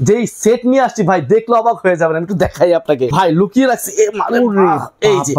যেই সেট নিয়ে আসছি ভাই দেখলে অবাক হয়ে যাবেন। আমি একটু দেখাই আপনাকে ভাই, লুকিয়ে রাখছি। এই যে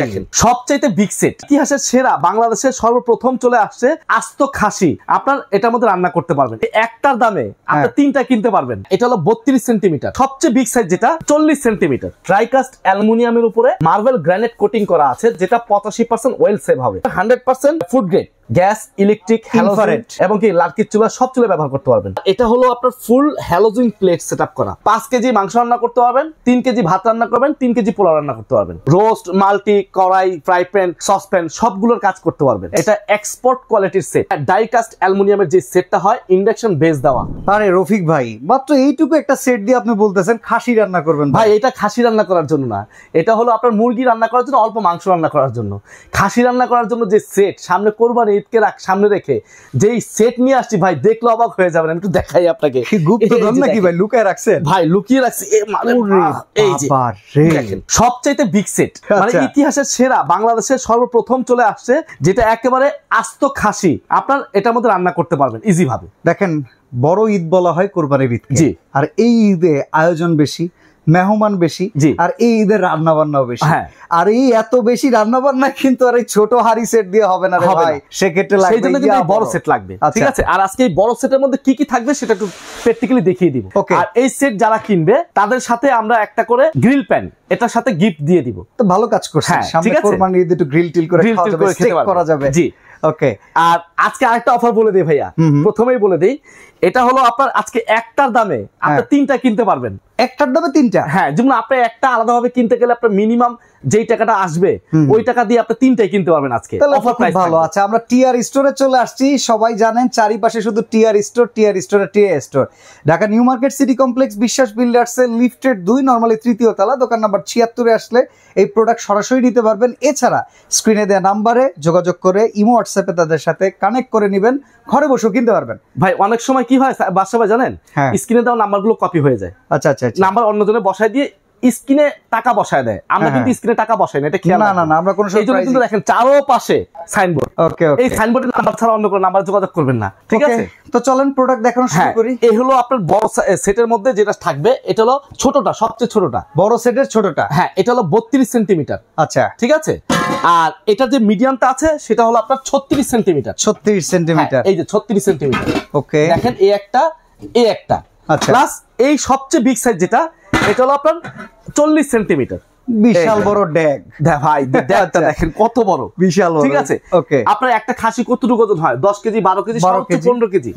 দেখেন সবচাইতে বিগ সেট, ইতিহাসের সেরা, বাংলাদেশের সর্বপ্রথম চলে আসছে আস্ত খাসি। আপনার এটার মধ্যে রান্না করতে পারবেন একটার দামে, আপনি তিনটা কিনতে পারবেন। এটা হলো 32 সেন্টিমিটার, সবচেয়ে বিগ সাইজ যেটা 40 সেন্টিমিটার। ট্রাইকাস্ট অ্যালুমিনিয়ামের উপরে মার্বেল গ্রানাইট কোটিং করা আছে, যেটা 85% ওয়েল সেভ হবে। 100% food grade, gas, electric, halogen এবং কি লার্কির চুলা, সব চুলা ব্যবহার করতে পারবেন। এটা হলো আপনার ফুল হ্যালোজেন প্লেট সেটআপ করা। 5 কেজি মাংস রান্না করতে পারবেন, 3 কেজি ভাত রান্না করবেন, 3 কেজি পোলাও রান্না করতে পারবেন। রোস্ট, মাল্টি, কড়াই, ফ্রাই প্যান, সসপ্যান সবগুলোর কাজ করতে পারবেন। এটা এক্সপোর্ট কোয়ালিটির সেট। ডাইকাস্ট অ্যালুমিনিয়ামের যে সেটটা হয় ইন্ডাকশন বেস দেওয়া। আরে রফিক ভাই, মাত্র এইটুকু একটা সেট দিয়ে আপনি বলতেছেন খাসি রান্না করবেন? ভাই এটা খাসি রান্না করার জন্য না, এটা হলো আপনার মুরগি রান্না করার জন্য, অল্প মাংস রান্না করার জন্য। খাসি রান্না করার জন্য যে সেট, সামনে কোরবানি ঈদকে সামনে রেখে যেই সেট নিয়ে আসছি ভাই দেখলে অবাক হয়ে যাবেন। আমি একটু দেখাই আপনাকে। গুপ্তধন নাকি ভাই লুকায় রাখছেন? ভাই লুকিয়ে রাখছি। এই যে দেখেন সবচাইতে বিগ সেট, মানে ইতিহাসের সেরা, বাংলাদেশের সর্বপ্রথম চলে আসছে, যেটা একেবারে আস্ত খাসি। আপনার এটার মধ্যে রান্না করতে পারবেন ইজি ভাবে। দেখেন বড় ঈদ বলা হয় কোরবানির ঈদ, জি। আর এই ঈদে আয়োজন বেশি, মেহমান বেশি, আর এই ঈদের রান্না বান্নাও বেশি। আর এই এত বেশি রান্না বান্না কিন্তু আর এই ছোট হাড়ি সেট দিয়ে হবে না রে ভাই, সেক্ষেত্রে লাগবে বড় সেট লাগবে। ঠিক আছে, আর আজকে এই বড় সেটের মধ্যে কি কি থাকবে সেটা একটু প্র্যাকটিক্যালি দেখিয়ে দিব। আর এই সেট যারা কিনবে তাদের সাথে আমরা একটা করে গ্রিল প্যান এটার সাথে গিফট দিয়ে দিব। তো ভালো কাজ করছে, সামনে কোরবানির ঈদে একটু গ্রিল টিল করে খাওয়া করা যাবে। জি ওকে। আর আজকে আরেকটা অফার বলে দিই ভাইয়া, প্রথমেই বলে দিই, এটা হলো আপনার আজকে একটার দামে আপনি তিনটা কিনতে পারবেন। একটার দামে তিনটা? হ্যাঁ, যেমন আপনি একটা আলাদাভাবে কিনতে গেলে আপনার মিনিমাম যেই টাকাটা আসবে ওই টাকা দিয়ে আপনি তিনটাই কিনতে পারবেন আজকে। অফার প্রাইস ভালো। আচ্ছা, আমরা টিআর স্টোরে চলে আসছি। সবাই জানেন চারিপাশে শুধু TR store, TR store, TR store. Dhaka new market city complex, Biswas builders এর লিফটেড 2, নরমালি 3য় তলা, দোকান নাম্বার 76-এ আসলে এই প্রোডাক্ট সরাসরি নিতে পারবেন। এছাড়া স্ক্রিনে দেওয়া নাম্বারে যোগাযোগ করে ইমো হোয়াটসঅ্যাপে তাদের সাথে কানেক্ট করে নেবেন, ঘরে বসেও কিনতে পারবেন। ভাই অনেক সময় কি হয় বাসা ভাই জানেন, স্ক্রিনে দেওয়া নাম্বারগুলো কপি হয়ে যায়। আচ্ছা আচ্ছা, নাম্বার অন্যজনে বসায় দিয়ে স্ক্রিনে টাকা বসায় দেয়, আমরা কিন্তু স্ক্রিনে টাকা বসাই না, এটা খেয়াল না না, আমরা কোনো সময় কিন্তু দেখেন চারপাশে সাইনবোর্ড। ওকে, এই সাইনবোর্ডের নাম্বার ছাড়া অন্য কোনো নাম্বার যোগাযোগ করবেন না। ঠিক আছে, তো চলেন প্রোডাক্ট দেখানো শুরু করি। এই হলো আপনার বড় সেটের মধ্যে যেটা থাকবে, এটা হলো ছোটটা, সবচেয়ে ছোটটা, বড় সেটের ছোটটা। হ্যাঁ, এটা হলো 32 সেন্টিমিটার। আচ্ছা, ঠিক আছে। আর এটা যে মিডিয়ামটা আছে সেটা হলো আপনার 36 সেন্টিমিটার। 36 সেন্টিমিটার, এই যে 36 সেন্টিমিটার। ওকে, দেখেন এই একটা, এই একটা, আচ্ছা, প্লাস এই সবচেয়ে বিগ সাইজ যেটা, এটা হলো আপনার 40 সেন্টিমিটার। বিশাল বড় ড্যাগ। ভাই ড্যাগটা দেখেন কত বড়, বিশাল বড়। ঠিক আছে, ওকে। আপনার একটা খাসি কতটুকু ওজন হয়? 10 কেজি, 12 কেজি, 15 কেজি।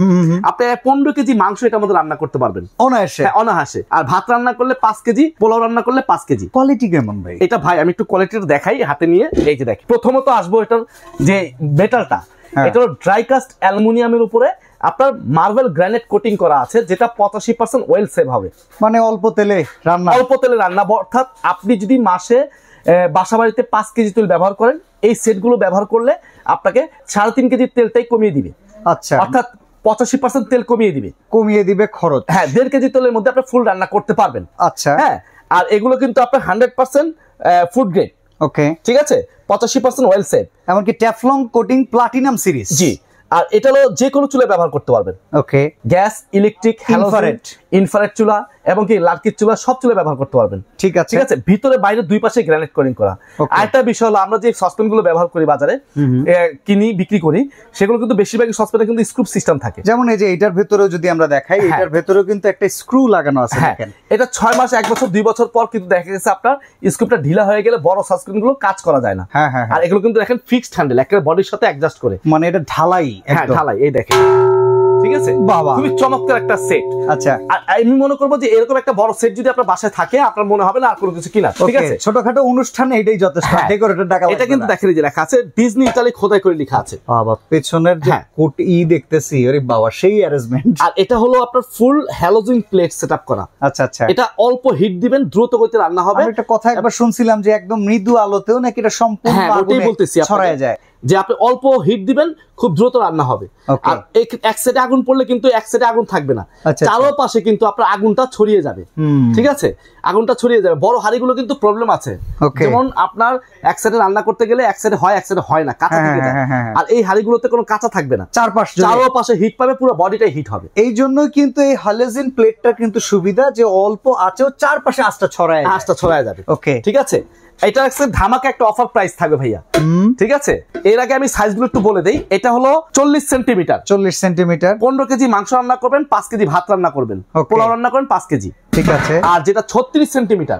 আপনি 15 কেজি মাংস এটার মধ্যে রান্না করতে পারবেন অনায়াসে। হ্যাঁ, অনায়াসে। আর ভাত রান্না করলে 5 কেজি, পোলাও রান্না করলে 5 কেজি। কোয়ালিটি কেমন ভাই এটা? ভাই আমি একটু কোয়ালিটিটা দেখাই হাতে নিয়ে। এই যে দেখি, প্রথমত আসবো এটার যে মেটালটা, এটা হলো ড্রাইকাস্ট অ্যালুমিনিয়ামের উপরে আপনার মার্বেল গ্রানাইট কোটিং করা আছে, যেটা 85% ওয়েল সেভ হবে। মানে অল্প তেলে রান্না, অল্প তেলে রান্না। অর্থাৎ আপনি যদি মাসে বাসা বাড়িতে 5 কেজি তেল ব্যবহার করেন, এই সেটগুলো ব্যবহার করলে আপনাকে 3.5 কেজি তেলটাই কমিয়ে দিবে। আচ্ছা, অর্থাৎ 85% তেল কমিয়ে দিবে খরচ। হ্যাঁ, 1.5 কেজি তেলের মধ্যে আপনি ফুল রান্না করতে পারবেন। আচ্ছা, হ্যাঁ। আর এগুলো কিন্তু আপনার 100% ফুড গ্রেড। ওকে, ঠিক আছে, 85% ওয়েল সেভ, এমনকি টেফলন কোটিং প্লাটিনাম সিরিজ। জি। আর এটা হলো যে কোনো চুলায় ব্যবহার করতে পারবেন। ওকে, গ্যাস, ইলেকট্রিক, হ্যালোজেন, ইনফ্রারেড চুলা এবং কি লার্কির চুলা, সব চুলায় ব্যবহার করতে পারবেন। ঠিক আছে, ঠিক আছে। ভিতরে বাইরে দুই পাশে গ্রানাইট কোটিং করা। আরেকটা বিষয় হলো, আমরা যে সসপ্যান গুলো ব্যবহার করি বাজারে কিনি, বিক্রি করি, সেগুলো কিন্তু বেশিরভাগই সসপ্যানে কিন্তু স্ক্রু সিস্টেম থাকে। যেমন এই যে এটার ভেতরেও যদি আমরা দেখাই, এটার ভেতরেও কিন্তু একটা স্ক্রু লাগানো আছে। দেখেন, এটা 6 মাস, 1 বছর, 2 বছর পর কিন্তু দেখা গেছে আপনার স্ক্রুটা ঢিলা হয়ে গেলে বড় সসপ্যান গুলো কাজ করা যায় না। আর এগুলো কিন্তু দেখেন ফিক্সড হ্যান্ডেল, একেবারে বডির সাথে অ্যাডজাস্ট করে, মানে এটা ঢালাই। হ্যাঁ, ঢালাই। এই দেখেন, ঠিক আছে, বাবা খুবই চমৎকার একটা সেট। আচ্ছা, আমি মনে করবো যে এরকম একটা বড় সেট যদি আপনার বাসায় থাকে, আপনার মনে হবে না আর কোনো কিছু কিনা। ঠিক আছে, ছোটখাটো অনুষ্ঠানে এটাই যথেষ্ট। ডেকোরেটর টাকা, এটা কিন্তু দেখেন যে লেখা আছে ডিজনি ইতালি খোদাই করে লেখা আছে। বাবা, পেছনের যে কোট দেখতেছি, আরে বাবা সেই অ্যারেঞ্জমেন্ট। আর এটা হলো আপনার ফুল হ্যালোজেন প্লেট সেটআপ করা। আচ্ছা আচ্ছা, এটা অল্প হিট দিবেন, দ্রুত গতিতে রান্না হবে। একটা কথা একবার শুনছিলাম যে একদম মৃদু আলোতেও নাকি এটা সম্পূর্ণ আগুনে ছড়ায় যায়। যে আপনি অল্প হিট দিবেন, খুব দ্রুত রান্না হবে। আর এক সাইডে আগুন পড়লে কিন্তু এক সাইডে আগুন থাকবে না, চারোপাশে কিন্তু আপনার আগুনটা ছড়িয়ে যাবে। ঠিক আছে, আগুনটা ছড়িয়ে যাবে। বড় হাঁড়িগুলো কিন্তু প্রবলেম আছে, যেমন আপনার এক সাইডে রান্না করতে গেলে এক সাইডে হয়, এক সাইডে হয় না, কাঁচা থেকে যায়। আর এই হাঁড়িগুলোতে কোনো কাঁচা থাকবে না, চারোপাশে হিট পাবে, পুরো বডিটাই হিট হবে। এই জন্যই কিন্তু এই হ্যালোজেন প্লেটটা কিন্তু সুবিধা, যে অল্প আঁচেও চারপাশে আঁচটা ছড়ায় যাবে। ওকে, ঠিক আছে। এটা হচ্ছে ধামাকা একটা অফার প্রাইস থাকবে ভাইয়া। ঠিক আছে, এর আগে আমি সাইজগুলো একটু বলে দেই। এটা হলো 40 সেন্টিমিটার, 15 কেজি মাংস রান্না করবেন, 5 কেজি ভাত রান্না করবেন, পোলাও রান্না করবেন 5 কেজি। ঠিক আছে। আর যেটা 36 সেন্টিমিটার,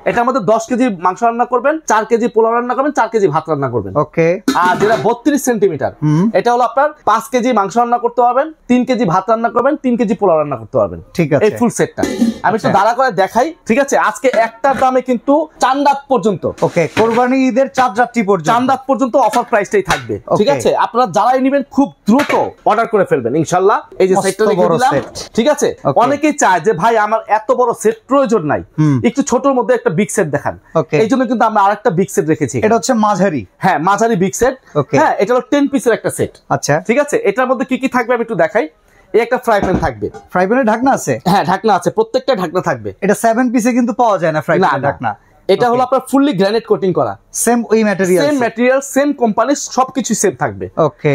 এটার মধ্যে 10 কেজি মাংস রান্না করবেন, 4 কেজি পোলাও রান্না করবেন, 4 কেজি ভাত রান্না করবেন। ওকে। আর যেটা 32 সেন্টিমিটার, এটা হলো আপনার 5 কেজি মাংস রান্না করতে পারবেন, 3 কেজি ভাত রান্না করবেন, 3 কেজি পোলাও রান্না করতে পারবেন। ঠিক আছে, এই ফুল সেটটা আমি একটু দাঁড়া করে দেখাই। ঠিক আছে, আজকে একটার দামে কিন্তু চাঁদাত পর্যন্ত, ওকে, কোরবানি ঈদের চাঁদাত পর্যন্ত অফার প্রাইসটাই থাকবে। ঠিক আছে, আপনারা যারাই নেবেন খুব দ্রুত অর্ডার করে ফেলবেন ইনশাআল্লাহ। এই যে সেটটা রেখে দিলাম। ঠিক আছে, অনেকেই চায় যে ভাই আমার এত বড় সেট প্রয়োজন নাই, একটু ছোটর মধ্যে একটা বিগ সেট দেখান। এই জন্য কিন্তু আমরা আরেকটা বিগ সেট রেখেছি। এটা হচ্ছে মাঝারি, হ্যাঁ মাঝারি বিগ সেট। হ্যাঁ, এটা হলো 10 পিসের একটা সেট। আচ্ছা, ঠিক আছে, এটার মধ্যে কি কি থাকবে আমি একটু দেখাই। এই একটা ফ্রাই প্যান থাকবে, ফ্রাই প্যানের ঢাকনা আছে। হ্যাঁ, ঢাকনা আছে, প্রত্যেকটা ঢাকনা থাকবে। এটা 7 পিসে কিন্তু পাওয়া যায় না ফ্রাই প্যানের ঢাকনা। এটা হলো আপনার ফুললি গ্রানাইট কোটিং করা, সেম ওই ম্যাটেরিয়াল, সেম কোম্পানি, সবকিছু সেম থাকবে। ওকে।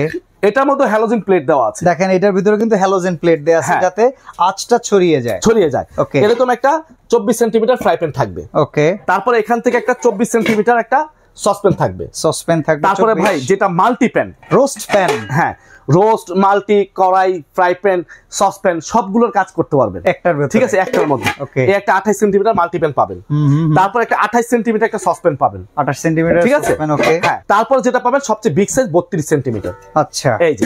এটার মধ্যে হ্যালোজেন প্লেট দেওয়া আছে, দেখেন এটার ভিতরে কিন্তু হ্যালোজেন প্লেট দেওয়া আছে যাতে আঁচটা ছড়িয়ে যায়। ওকে, এরকম একটা 24 সেন্টিমিটার ফ্রাই প্যান থাকবে। ওকে, তারপর এখান থেকে একটা 24 সেন্টিমিটার একটা সসপ্যান থাকবে। তারপরে ভাই যেটা মাল্টি প্যান, রোস্ট প্যান, হ্যাঁ রোস্ট, মাল্টি, কড়াই, ফ্রাই প্যান, সসপ্যান সবগুলোর কাজ করতে পারবেন একটার মধ্যে। ঠিক আছে, একটার মধ্যে। এই একটা 28 সেন্টিমিটার মাল্টি প্যান পাবেন, তারপর একটা 28 সেন্টিমিটার একটা সসপ্যান পাবেন, 28 সেন্টিমিটার। ঠিক আছে, ওকে। হ্যাঁ, তারপর যেটা পাবেন সবচেয়ে বিগ সাইজ 32 সেন্টিমিটার। আচ্ছা, এই যে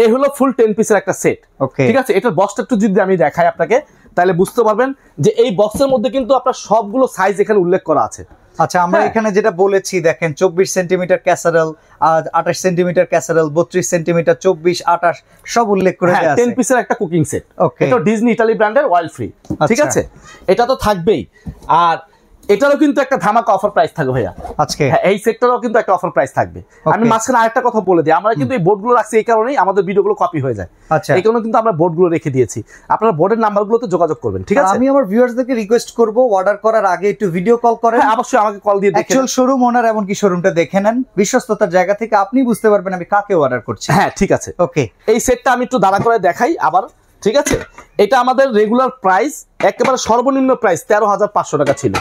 এই হলো ফুল 10 পিসের একটা সেট। ওকে, ঠিক আছে, এটার বক্সটা একটু যদি আমি দেখাই আপনাকে, তাহলে বুঝতে পারবেন যে এই বক্সের মধ্যে কিন্তু আপনার সবগুলো সাইজ এখানে উল্লেখ করা আছে। আচ্ছা, আমরা এখানে যেটা বলেছি দেখেন 24 সেন্টিমিটার ক্যাসারেল, 28 সেন্টিমিটার ক্যাসারেল, 32 সেন্টিমিটার, 24, 28 সব উল্লেখ করে দেয়া আছে। 10 পিসের একটা কুকিং সেট। এটা ডিজনি ইতালি ব্র্যান্ডের, অয়েল ফ্রি। ঠিক আছে, এটা তো থাকবেই। আর এটারও কিন্তু একটা ধামাকা অফার প্রাইস থাকবে ভাইয়া আজকে। এই সেক্টরেও কিন্তু একটা অফার প্রাইস থাকবে। আমি মাঝখানে আরেকটা কথা বলে দিই, আমরা কিন্তু এই বোর্ডগুলো রাখছি এই কারণেই আমাদের ভিডিওগুলো কপি হয়ে যায়। আচ্ছা, এই কারণে কিন্তু আমরা বোর্ডগুলো রেখে দিয়েছি, আপনারা বোর্ডের নাম্বারগুলোতে যোগাযোগ করবেন। ঠিক আছে, আমি আমার ভিউয়ার্সদেরকে রিকোয়েস্ট করব অর্ডার করার আগে একটু ভিডিও কল করেন। অবশ্যই আমাকে কল দিয়ে দেখেন, অ্যাকচুয়াল শোরুম ওনার এমন কি শোরুমটা দেখে নেন, বিশ্বস্ততার জায়গা থেকে আপনি বুঝতে পারবেন আমি কাকে অর্ডার করছি। হ্যাঁ, ঠিক আছে। ওকে, এই সেটটা আমি একটু দাঁড়া করে দেখাই আবার। ঠিক আছে, এটা আমাদের রেগুলার প্রাইস, একেবারে সর্বনিম্ন প্রাইস 13,500 টাকা ছিল।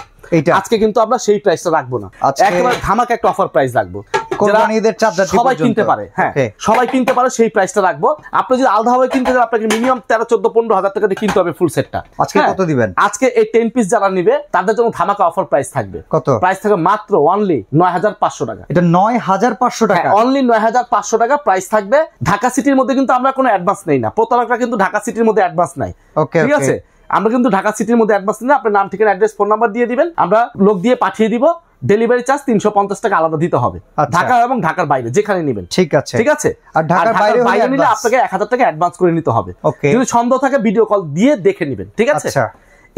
আজকে কিন্তু আমরা সেই প্রাইসটা রাখবো না, একেবারে ধামাকা একটা অফার প্রাইস রাখবো, সবাই কিনতে পারে। হ্যাঁ, সবাই কিনতে পারে সেই প্রাইসটা রাখবো। আপনি যদি আলাদাভাবে কিনতে চান আপনাকে মিনিমাম 13, 14, 15,000 টাকা দিয়ে কিনতে হবে ফুল সেটটা। আজকে কত দিবেন? আজকে এই 10 পিস যারা নিবে তাদের জন্য ধামাকা অফার প্রাইস থাকবে। কত প্রাইস থাকবে? মাত্র অনলি 9,500 টাকা। এটা 9,500 টাকা, অনলি 9,500 টাকা প্রাইস থাকবে। ঢাকা সিটির মধ্যে কিন্তু আমরা কোনো অ্যাডভান্স নেই না, প্রতারকরা কিন্তু ঢাকা সিটির মধ্যে অ্যাডভান্স নাই। ঠিক আছে, আমরা কিন্তু ঢাকা সিটির মধ্যে অ্যাডভান্স নিই না। আপনার নাম, ঠিকানা, অ্যাড্রেস, ফোন নাম্বার দিয়ে দিবেন, আমরা লোক দিয়ে পাঠিয়ে দিব। ডেলিভারি চার্জ 350 টাকা আলাদা দিতে হবে, ঢাকা এবং ঢাকার বাইরে যেখানে নেবেন। ঠিক আছে, ঠিক আছে। আর ঢাকার বাইরে নিলে আপনাকে 1000 টাকা অ্যাডভান্স করে নিতে হবে। যদি সন্দেহ থাকে ভিডিও কল দিয়ে দেখে নেবেন। ঠিক আছে।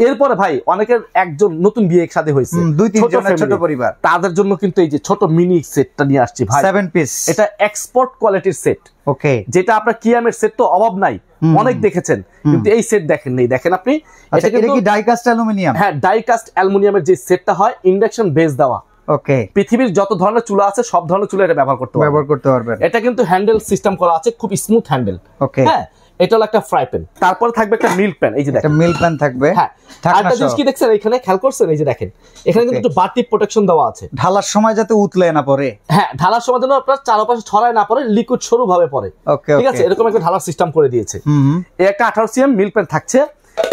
এরপরে ভাই অনেকের একজন নতুন বিয়ে একসাথে হয়েছে, 2-3 জনের ছোট পরিবার, তাদের জন্য কিন্তু এই যে ছোট মিনি সেটটা নিয়ে আসছি ভাই, 7 পিস। এটা এক্সপোর্ট কোয়ালিটির সেট। ওকে, যেটা আপনার কিয়ামের সেট তো অভাব নাই, অনেক দেখেছেন, কিন্তু এই সেট দেখেন নেই। দেখেন আপনি, এটা কি ডাই কাস্ট অ্যালুমিনিয়াম? হ্যাঁ, ডাই কাস্ট অ্যালুমিনিয়ামের যে সেটটা হয় ইন্ডাকশন বেস দেওয়া। ওকে, পৃথিবীর যত ধরনের চুলা আছে সব ধরনের চুলা এটা ব্যবহার করতে পারবেন। এটা কিন্তু হ্যান্ডেল সিস্টেম করা আছে, খুব স্মুথ হ্যান্ডেল। ওকে, হ্যাঁ, এটা হলো একটা ফ্রাই প্যান। তারপর থাকবে একটা মিল্ক প্যান, এই যে দেখেন মিল্ক প্যান থাকবে। হ্যাঁ, আরেকটা জিনিস কি দেখছেন এখানে, খেয়াল করছেন? এই যে দেখেন এখানে কিন্তু একটু বাড়তি প্রোটেকশন দেওয়া আছে, ঢালার সময় যাতে উতলে না পড়ে। হ্যাঁ, ঢালার সময় যেন আপনার চারপাশে ছড়ায় না পড়ে, লিকুইড সরু ভাবে পড়ে। ঠিক আছে, এরকম একটা ঢালার সিস্টেম করে দিয়েছে। এই একটা 18 সিএম মিল্ক প্যান থাকছে।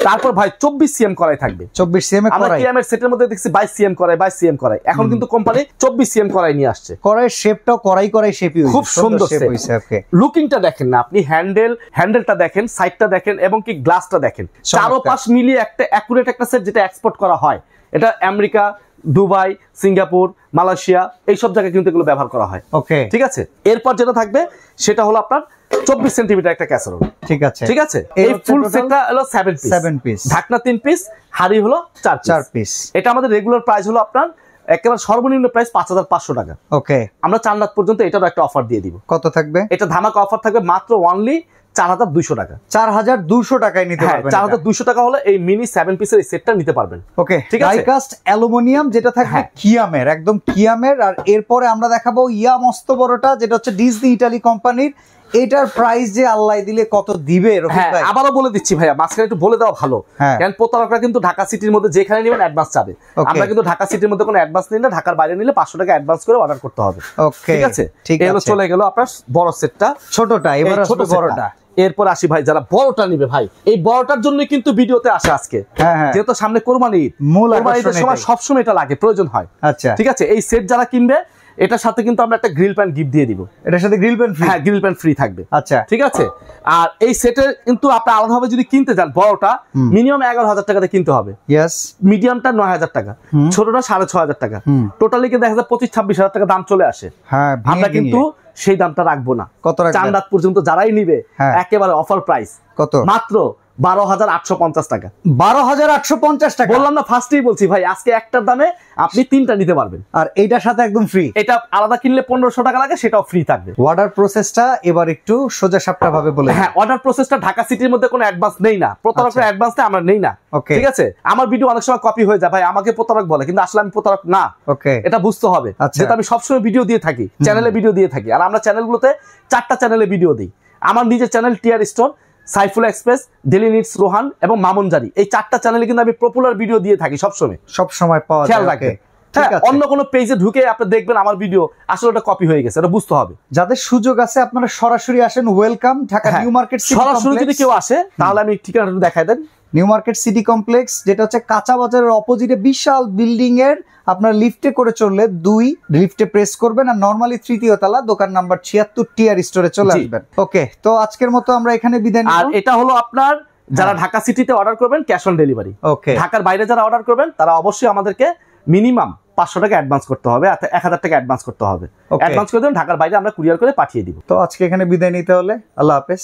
তারপর ভাই 24 সিএম করাই থাকবে। 24 সিএম এর কড়াই, আমরা সেটের মধ্যে দেখছি 22 সিএম করাই, 22 সিএম করাই। এখন কিন্তু কোম্পানি 24 সিএম করাই নিয়ে আসছে। কড়াইয়ের শেপটাও কড়াই শেপই খুব সুন্দর হইছে। ওকে, লুকিংটা দেখেন না আপনি, হ্যান্ডেলটা দেখেন, সাইডটা দেখেন এবং কি গ্লাসটা দেখেন, চারপাশ মিলিয়ে একটা অ্যাকুরেট একটা সেট, যেটা এক্সপোর্ট করা হয়। এটা আমেরিকা, দুবাই, সিঙ্গাপুর, মালয়েশিয়া এই সব জায়গায় কিন্তু এগুলো ব্যবহার করা হয়। ওকে, ঠিক আছে। এরপর যেটা থাকবে সেটা হলো আপনার 24 সেন্টিমিটার একটা ক্যাসারোল। ঠিক আছে, ঠিক আছে। এই ফুল সেটটা হলো 7 পিস, ঢাকনা 3 পিস, হাড়ি হলো 4 পিস। এটা আমাদের রেগুলার প্রাইস হলো আপনার একেবারে সর্বনিম্ন প্রাইস 5500 টাকা। ওকে, আমরা 4 লাখ পর্যন্ত এটারও একটা অফার দিয়ে দিব। কত থাকবে? এটা ধামাকা অফার থাকবে মাত্র অনলি 4200 টাকা। 4200 টাকায় নিতে পারবেন। 4200 টাকা হলে এই মিনি 7 পিসের এই সেটটা নিতে পারবেন। ওকে, ঠিক আছে, ডাইকাস্ট অ্যালুমিনিয়াম যেটা থাকবে কিয়ামের, একদম কিয়ামের। আর এরপরে আমরা দেখাবো ইয়া মস্ত বড়টা, যেটা হচ্ছে ডিজনি ইটালি কোম্পানির। এটার প্রাইস যে আল্লাহ দিলে কত দিবে রফিক ভাই? আবারও বলে দিচ্ছি ভাইয়া, মাঝখানে একটু বলে দেওয়া ভালো, কারণ প্রতারকরা কিন্তু ঢাকা সিটির মধ্যে যেখানে নেবেন অ্যাডভান্স চাবে। আমরা কিন্তু ঢাকা সিটির মধ্যে কোনো অ্যাডভান্স নিই না, ঢাকার বাইরে নিলে 500 টাকা অ্যাডভান্স করে অর্ডার করতে হবে। ওকে, ঠিক আছে, এগুলো চলে গেল আপনার বড় সেটটা। ছোটটা এবার ছোট বড়টা। এরপর আসি ভাই যারা বড়টা নিবে, ভাই এই বড়টার জন্য কিন্তু ভিডিওতে আসে আজকে, যেহেতু সামনে কোরবানি ঈদ, কোরবানির সময় সবসময় এটা লাগে, প্রয়োজন হয়। আচ্ছা, ঠিক আছে, এই সেট যারা কিনবে এটার সাথে কিন্তু আমরা একটা গ্রিল প্যান গিফট দিয়ে দিব। এটার সাথে গ্রিল প্যান ফ্রি? হ্যাঁ, গ্রিল প্যান ফ্রি থাকবে। আচ্ছা, ঠিক আছে। আর এই সেটের কিন্তু আপনি আলাদাভাবে যদি কিনতে যান, বড়টা মিনিমাম 11000 টাকাতে কিনতে হবে। ইয়েস, মিডিয়ামটা 9000 টাকা, ছোটটা 6500 টাকা, টোটালি কিন্তু 26,000-26,000 টাকা দাম চলে আসে। হ্যাঁ, আমরা কিন্তু সেই দামটা রাখবো না। কত রাখবেন? 4 লাখ পর্যন্ত যারাই নিবে একেবারে অফার প্রাইস। কত? মাত্র 12,850 টাকা। 12,850 টাকা বললাম না, ফার্স্টেই বলছি ভাই, আজকে একটার দামে আপনি 3টা নিতে পারবেন। আর এইটার সাথে একদম ফ্রি। এটা আলাদা কিনলে 1500 টাকা লাগে, সেটাও ফ্রি থাকবে। অর্ডার প্রসেসটা এবার একটু সোজা সাপটা ভাবে বলে। হ্যাঁ, অর্ডার প্রসেসটা ঢাকা সিটির মধ্যে কোনো অ্যাডভান্স নেই না, প্রতারকরা অ্যাডভান্স আমরা নেই না। ঠিক আছে, আমার ভিডিও অনেক সময় কপি হয়ে যায়, ভাই আমাকে প্রতারক বলে, কিন্তু আসলে আমি প্রতারক না। ওকে, এটা বুঝতে হবে। যেটা আমি সবসময় ভিডিও দিয়ে থাকি, চ্যানেলে ভিডিও দিয়ে থাকি। আর আমরা চ্যানেলগুলোতে 4টা চ্যানেলে ভিডিও দিই। আমার নিজের channel TR store, Saiful express, daily needs Rohan এবং মামুনজারি, এই 4টা চ্যানেলে কিন্তু আমি পপুলার ভিডিও দিয়ে থাকি সবসময় পাওয়া যায়। খেয়াল রাখবেন, অন্য কোনো পেজে ঢুকে আপনি দেখবেন আমার ভিডিও আসলে ওটা কপি হয়ে গেছে, এটা বুঝতে হবে। যাদের সুযোগ আছে আপনারা সরাসরি আসেন, welcome. Dhaka new market city complex. সরাসরি যদি কেউ আসে তাহলে আমি ঠিকানাটা দেখাই দেন। নিউ মার্কেট সিটি কমপ্লেক্স, যেটা হচ্ছে কাঁচা বাজারের অপোজিটে বিশাল বিল্ডিং এর। আপনার লিফটে করে চললে 2 লিফটে প্রেস করবেন, আর নরমালি 3য় তলা, দোকান নাম্বার 76 টিআর স্টোরে চলে আসবেন। ওকে, তো আজকের মতো আমরা এখানে বিদায় নিব। আর এটা হলো আপনার যারা ঢাকা সিটিতে অর্ডার করবেন ক্যাশ অন ডেলিভারি। ওকে, ঢাকার বাইরে যারা অর্ডার করবেন তারা অবশ্যই আমাদেরকে মিনিমাম 500 টাকা অ্যাডভান্স করতে হবে, 1000 টাকা অ্যাডভান্স করতে হবে। অ্যাডভান্স করে দেন, ঢাকার বাইরে আমরা কুরিয়ার করে পাঠিয়ে দিব। তো আজকে এখানে বিদায় নিতে হলে আল্লাহ হাফেজ।